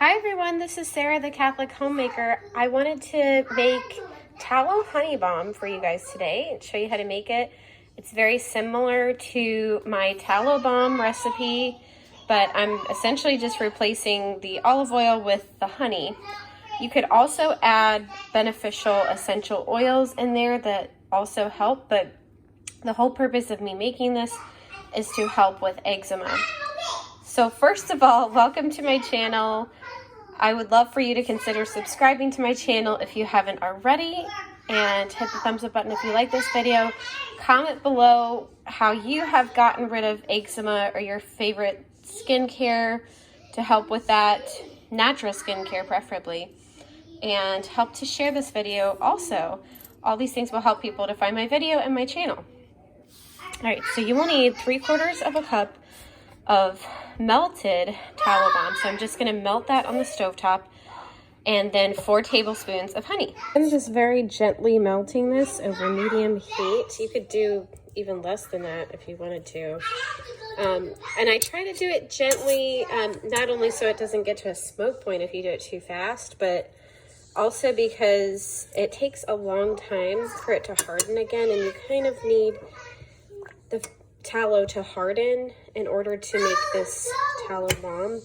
Hi everyone, this is Sarah, the Catholic Homemaker. I wanted to make tallow honey balm for you guys today and show you how to make it. It's very similar to my tallow balm recipe, but I'm essentially just replacing the olive oil with the honey. You could also add beneficial essential oils in there that also help, but the whole purpose of me making this is to help with eczema. So first of all, welcome to my channel. I would love for you to consider subscribing to my channel if you haven't already, and hit the thumbs up button if you like this video. Comment below how you have gotten rid of eczema or your favorite skincare to help with that, natural skincare preferably, and help to share this video also. All these things will help people to find my video and my channel. Alright, so you will need 3/4 of a cup of melted tallow balm. So I'm just going to melt that on the stovetop, and then 4 tablespoons of honey. I'm just very gently melting this over medium heat. You could do even less than that if you wanted to. And I try to do it gently, not only so it doesn't get to a smoke point if you do it too fast, but also because it takes a long time for it to harden again, and you kind of need the tallow to harden in order to make this tallow balm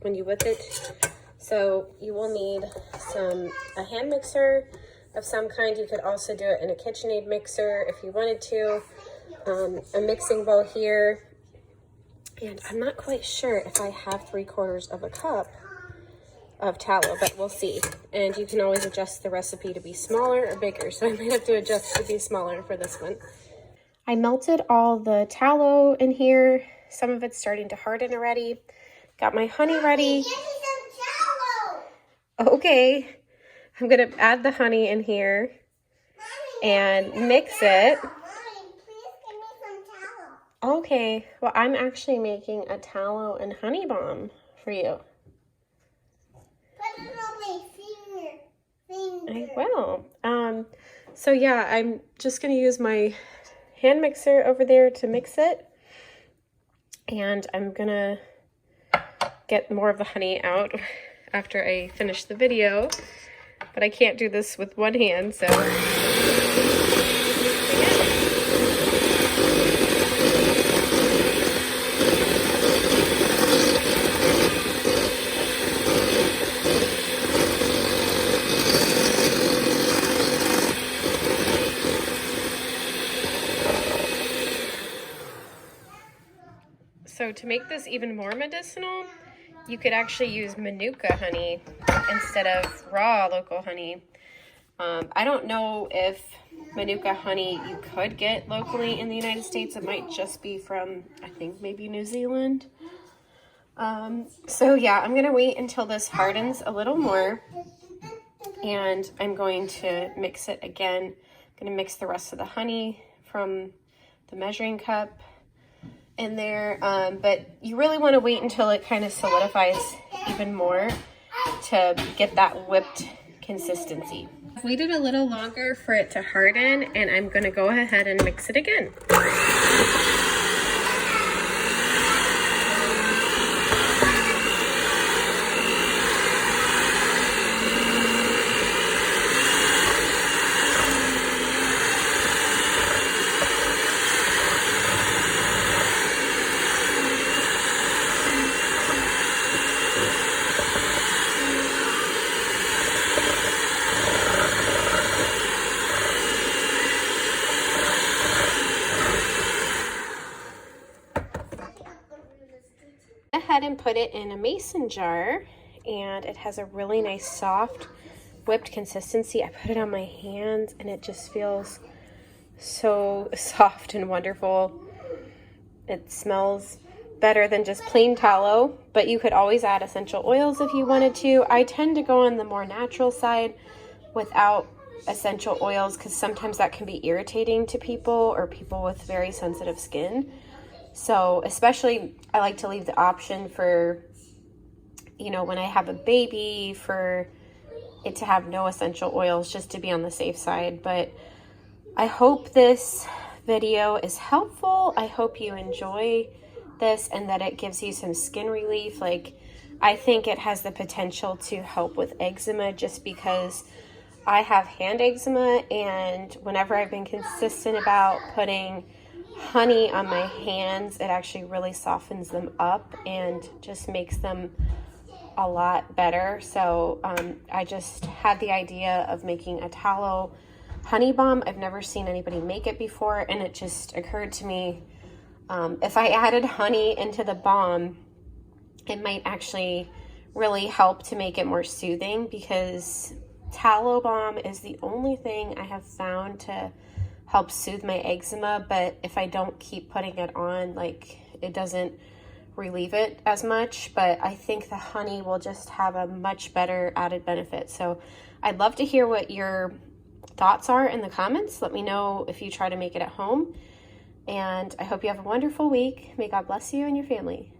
when you whip it. So you will need a hand mixer of some kind. You could also do it in a KitchenAid mixer if you wanted to. A mixing bowl here, and I'm not quite sure if I have 3/4 of a cup of tallow, but we'll see. And you can always adjust the recipe to be smaller or bigger, so I might have to adjust to be smaller for this one. I melted all the tallow in here. Some of it's starting to harden already. Got my honey ready. Okay, I'm gonna add the honey in here and mix it. Okay, well, I'm actually making a tallow and honey balm for you. I will. So yeah, I'm just gonna use my hand mixer over there to mix it, and I'm gonna get more of the honey out after I finish the video, but I can't do this with one hand, so So to make this even more medicinal, you could actually use Manuka honey instead of raw local honey. I don't know if Manuka honey you could get locally in the United States. It might just be from, I think, maybe New Zealand. So yeah, I'm going to wait until this hardens a little more, and I'm going to mix it again. I'm going to mix the rest of the honey from the measuring cup in there, but you really want to wait until it kind of solidifies even more to get that whipped consistency. I've waited a little longer for it to harden, and I'm going to go ahead and mix it again. Ahead and put it in a mason jar, and it has a really nice soft whipped consistency. I put it on my hands and it just feels so soft and wonderful. It smells better than just plain tallow, but you could always add essential oils if you wanted to. I tend to go on the more natural side without essential oils because sometimes that can be irritating to people or people with very sensitive skin. So especially I like to leave the option for, you know, when I have a baby, for it to have no essential oils, just to be on the safe side. But I hope this video is helpful. I hope you enjoy this and that it gives you some skin relief. Like, I think it has the potential to help with eczema just because I have hand eczema, and whenever I've been consistent about putting honey on my hands, it actually really softens them up and just makes them a lot better. So I just had the idea of making a tallow honey balm. I've never seen anybody make it before, and it just occurred to me, if I added honey into the balm, it might actually really help to make it more soothing, because tallow balm is the only thing I have found to help soothe my eczema, but if I don't keep putting it on, like, it doesn't relieve it as much. But I think the honey will just have a much better added benefit. So I'd love to hear what your thoughts are in the comments. Let me know if you try to make it at home, and I hope you have a wonderful week. May God bless you and your family.